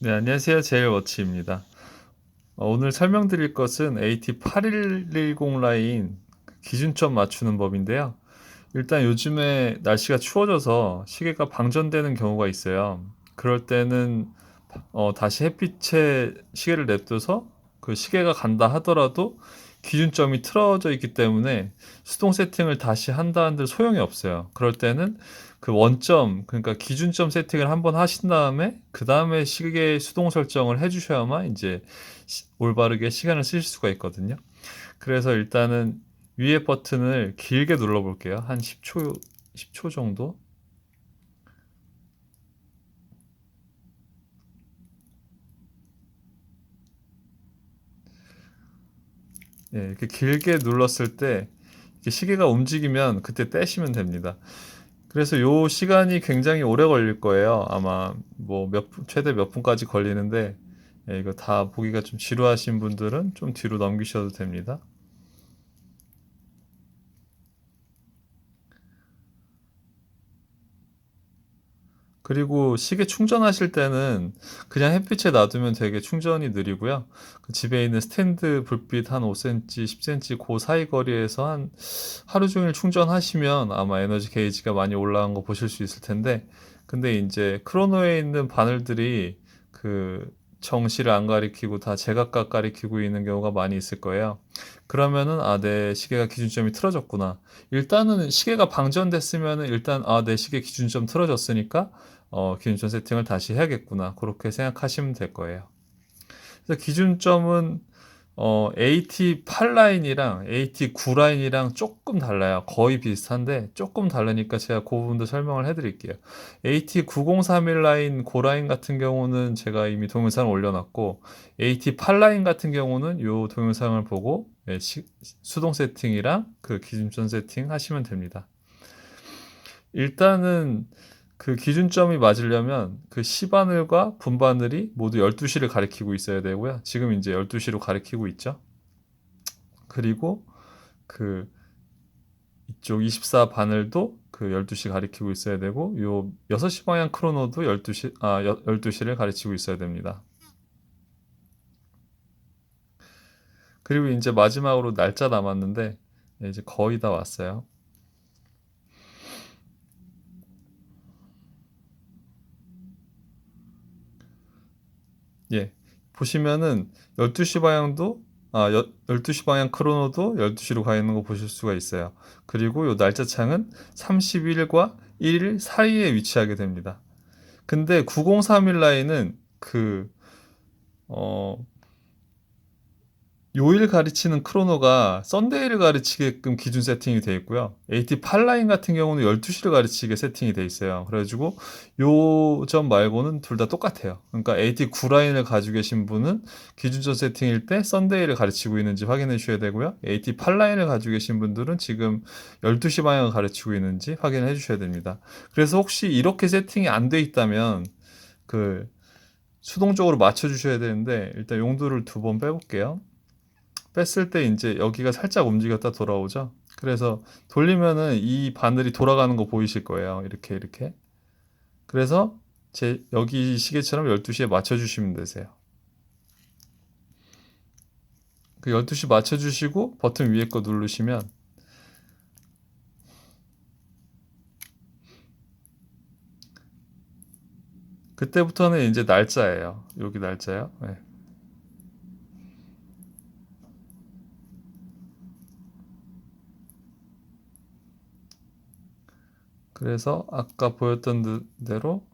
네, 안녕하세요. 제일워치입니다. 오늘 설명드릴 것은 AT8110 라인 기준점 맞추는 법인데요. 일단 요즘에 날씨가 추워져서 시계가 방전되는 경우가 있어요. 그럴 때는 다시 햇빛에 시계를 냅둬서 그 시계가 간다 하더라도 기준점이 틀어져 있기 때문에 수동 세팅을 다시 한다 한들 소용이 없어요. 그럴 때는 그 원점, 그러니까 기준점 세팅을 한번 하신 다음에 그다음에 시계 수동 설정을 해 주셔야만 이제 올바르게 시간을 쓰실 수가 있거든요. 그래서 일단은 위에 버튼을 길게 눌러 볼게요. 한 10초 정도. 예, 이렇게 길게 눌렀을 때 이렇게 시계가 움직이면 그때 떼시면 됩니다. 그래서 요 시간이 굉장히 오래 걸릴 거예요. 아마 뭐 최대 몇 분까지 걸리는데, 예, 이거 다 보기가 좀 지루하신 분들은 좀 뒤로 넘기셔도 됩니다. 그리고 시계 충전하실 때는 그냥 햇빛에 놔두면 되게 충전이 느리고요. 그 집에 있는 스탠드 불빛 한 5cm, 10cm 그 사이 거리에서 한 하루 종일 충전하시면 아마 에너지 게이지가 많이 올라간 거 보실 수 있을 텐데, 근데 이제 크로노에 있는 바늘들이 그 정시를 안 가리키고 다 제각각 가리키고 있는 경우가 많이 있을 거예요. 그러면은 내 시계가 기준점이 틀어졌구나. 일단은 시계가 방전됐으면은 일단 내 시계 기준점 틀어졌으니까 기준점 세팅을 다시 해야겠구나. 그렇게 생각하시면 될 거예요. 그래서 기준점은 AT8 라인이랑 AT9 라인이랑 조금 달라요. 거의 비슷한데 조금 다르니까 제가 그 부분도 설명을 해드릴게요. AT9031 라인 그 라인 같은 경우는 제가 이미 동영상을 올려놨고, AT8 라인 같은 경우는 이 동영상을 보고 수동 세팅이랑 그 기준점 세팅 하시면 됩니다. 일단은 그 기준점이 맞으려면 그 시바늘과 분바늘이 모두 12시를 가리키고 있어야 되고요. 지금 이제 12시로 가리키고 있죠. 그리고 그 이쪽 24 바늘도 그 12시 가리키고 있어야 되고, 요 6시 방향 크로노도 12시를 가리키고 있어야 됩니다. 그리고 이제 마지막으로 날짜 남았는데, 이제 거의 다 왔어요. 예. 보시면은 12시 방향도 12시 방향 크로노도 12시로 가 있는 거 보실 수가 있어요. 그리고 요 날짜창은 30일과 1일 사이에 위치하게 됩니다. 근데 9031 라인은 어, 요일 가르치는 크로노가 썬데이를 가르치게끔 기준 세팅이 되어 있고요. AT8 라인 같은 경우는 12시를 가르치게 세팅이 되어 있어요. 그래가지고 요 점 말고는 둘 다 똑같아요. 그러니까 AT9 라인을 가지고 계신 분은 기준점 세팅일 때 썬데이를 가르치고 있는지 확인해 주셔야 되고요. AT8 라인을 가지고 계신 분들은 지금 12시 방향을 가르치고 있는지 확인해 주셔야 됩니다. 그래서 혹시 이렇게 세팅이 안 돼 있다면 그 수동적으로 맞춰 주셔야 되는데, 일단 용도를 두 번 빼볼게요. 뺐을 때 이제 여기가 살짝 움직였다 돌아오죠. 그래서 돌리면은 이 바늘이 돌아가는 거 보이실 거예요. 이렇게 이렇게. 그래서 여기 시계처럼 12시에 맞춰 주시면 되세요. 그 12시 맞춰 주시고 버튼 위에 거 누르시면 그때부터는 이제 날짜예요. 여기 날짜요. 네. 그래서 아까 보였던 대로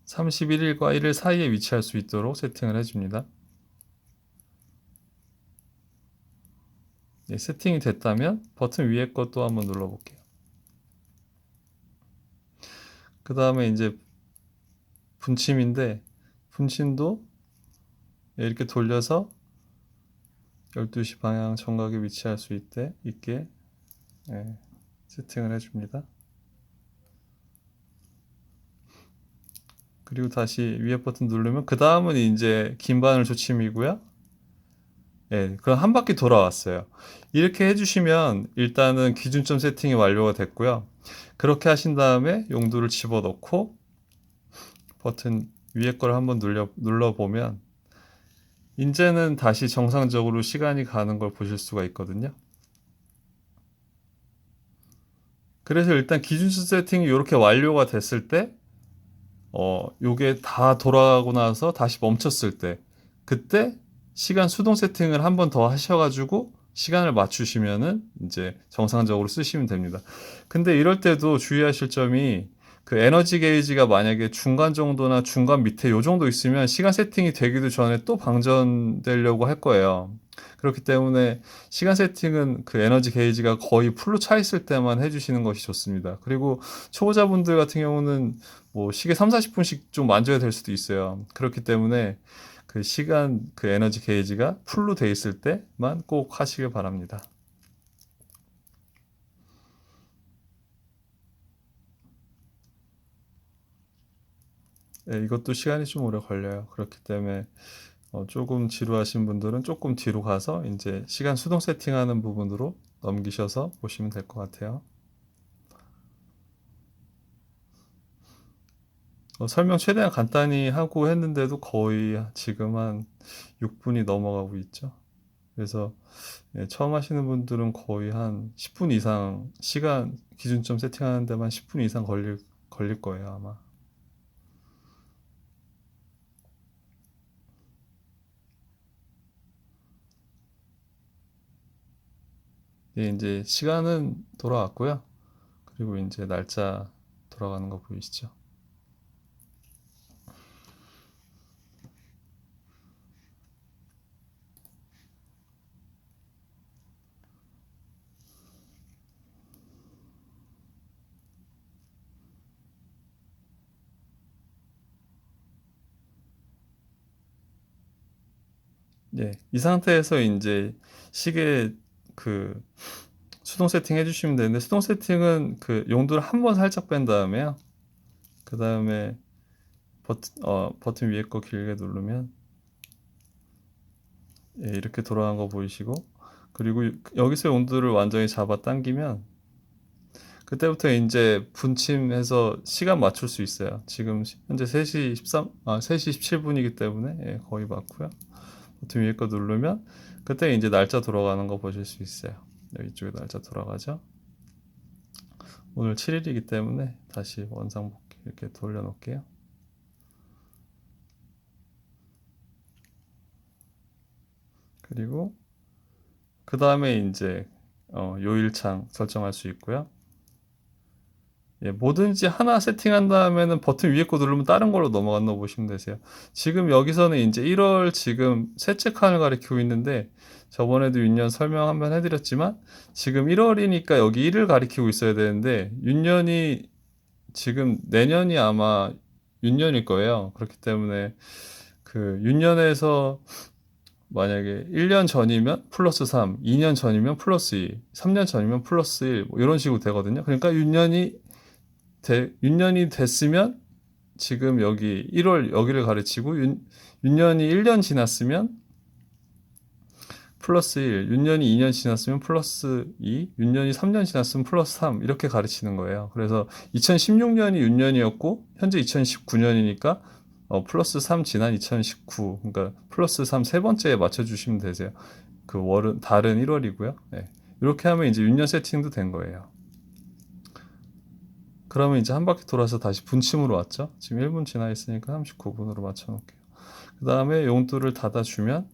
31일과 1일 사이에 위치할 수 있도록 세팅을 해줍니다. 네, 세팅이 됐다면 버튼 위에 것도 한번 눌러볼게요. 그 다음에 이제 분침인데, 분침도 이렇게 돌려서 12시 방향 정각에 위치할 수 있게 예, 세팅을 해줍니다. 그리고 다시 위에 버튼 누르면 그 다음은 이제 긴 바늘 조침이고요. 예, 그럼 한 바퀴 돌아왔어요. 이렇게 해주시면 일단은 기준점 세팅이 완료가 됐고요. 그렇게 하신 다음에 용도를 집어넣고 버튼 위에 걸 한번 눌러보면 이제는 다시 정상적으로 시간이 가는 걸 보실 수가 있거든요. 그래서 일단 기준점 세팅이 이렇게 완료가 됐을 때 요게 다 돌아가고 나서 다시 멈췄을 때 그때 시간 수동 세팅을 한 번 더 하셔가지고 시간을 맞추시면은 이제 정상적으로 쓰시면 됩니다. 근데 이럴 때도 주의하실 점이 그 에너지 게이지가 만약에 중간 정도나 중간 밑에 요 정도 있으면 시간 세팅이 되기도 전에 또 방전되려고 할 거예요. 그렇기 때문에 시간 세팅은 그 에너지 게이지가 거의 풀로 차 있을 때만 해주시는 것이 좋습니다. 그리고 초보자분들 같은 경우는 뭐 시계 3, 40분씩 좀 만져야 될 수도 있어요. 그렇기 때문에 그 시간 그 에너지 게이지가 풀로 돼 있을 때만 꼭 하시길 바랍니다. 네, 이것도 시간이 좀 오래 걸려요. 그렇기 때문에 조금 지루하신 분들은 조금 뒤로 가서 이제 시간 수동 세팅하는 부분으로 넘기셔서 보시면 될 것 같아요. 설명 최대한 간단히 하고 했는데도 거의 지금 한 6분이 넘어가고 있죠. 그래서 처음 하시는 분들은 거의 한 10분 이상 시간 기준점 세팅하는 데만 10분 이상 걸릴 거예요, 아마. 예, 이제 시간은 돌아왔고요. 그리고 이제 날짜 돌아가는 거 보이시죠? 예, 이 상태에서 이제 시계 그 수동 세팅 해주시면 되는데 수동 세팅은 그 용도를 한 번 살짝 뺀 다음에요. 그 다음에 버튼 위에 거 길게 누르면 예, 이렇게 돌아간 거 보이시고 그리고 여기서 용도를 완전히 잡아 당기면 그때부터 이제 분침해서 시간 맞출 수 있어요. 지금 현재 3시 3시 17분이기 때문에 예, 거의 맞고요. 버튼 위에 거 누르면 그때 이제 날짜 돌아가는 거 보실 수 있어요. 여기 쪽에 날짜 돌아가죠. 오늘 7일이기 때문에 다시 원상복귀 이렇게 돌려놓을게요. 그리고 그 다음에 이제 요일창 설정할 수 있고요. 예, 뭐든지 하나 세팅한 다음에는 버튼 위에 거 누르면 다른 걸로 넘어간다고 보시면 되세요. 지금 여기서는 이제 1월 지금 셋째 칸을 가리키고 있는데 저번에도 윤년 설명 한번 해드렸지만 지금 1월이니까 여기 1을 가리키고 있어야 되는데 윤년이 지금 내년이 아마 윤년일 거예요. 그렇기 때문에 그 윤년에서 만약에 1년 전이면 플러스 3, 2년 전이면 플러스 2, 3년 전이면 플러스 1, 뭐 이런 식으로 되거든요. 그러니까 윤년이 됐으면 지금 여기 1월 여기를 가르치고 윤년이 1년 지났으면 플러스 1, 윤년이 2년 지났으면 플러스 2, 윤년이 3년 지났으면 플러스 3 이렇게 가르치는 거예요. 그래서 2016년이 윤년이었고 현재 2019년이니까 플러스 3 지난 2019 그러니까 플러스 3 세 번째에 맞춰주시면 되세요. 그 월은 달은 1월이고요. 네. 이렇게 하면 이제 윤년 세팅도 된 거예요. 그러면 이제 한 바퀴 돌아서 다시 분침으로 왔죠. 지금 1분 지나 있으니까 39분으로 맞춰 놓을게요. 그 다음에 용도를 닫아주면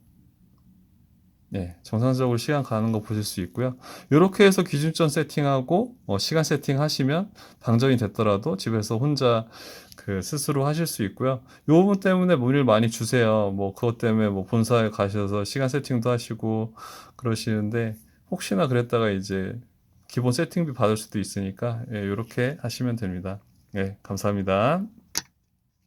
네, 정상적으로 시간 가는 거 보실 수 있고요. 이렇게 해서 기준점 세팅하고 시간 세팅하시면 방전이 됐더라도 집에서 혼자 그 스스로 하실 수 있고요. 이 부분 때문에 문의를 많이 주세요. 뭐 그것 때문에 뭐 본사에 가셔서 시간 세팅도 하시고 그러시는데 혹시나 그랬다가 이제 기본 세팅비 받을 수도 있으니까 예, 이렇게 하시면 됩니다. 예, 감사합니다.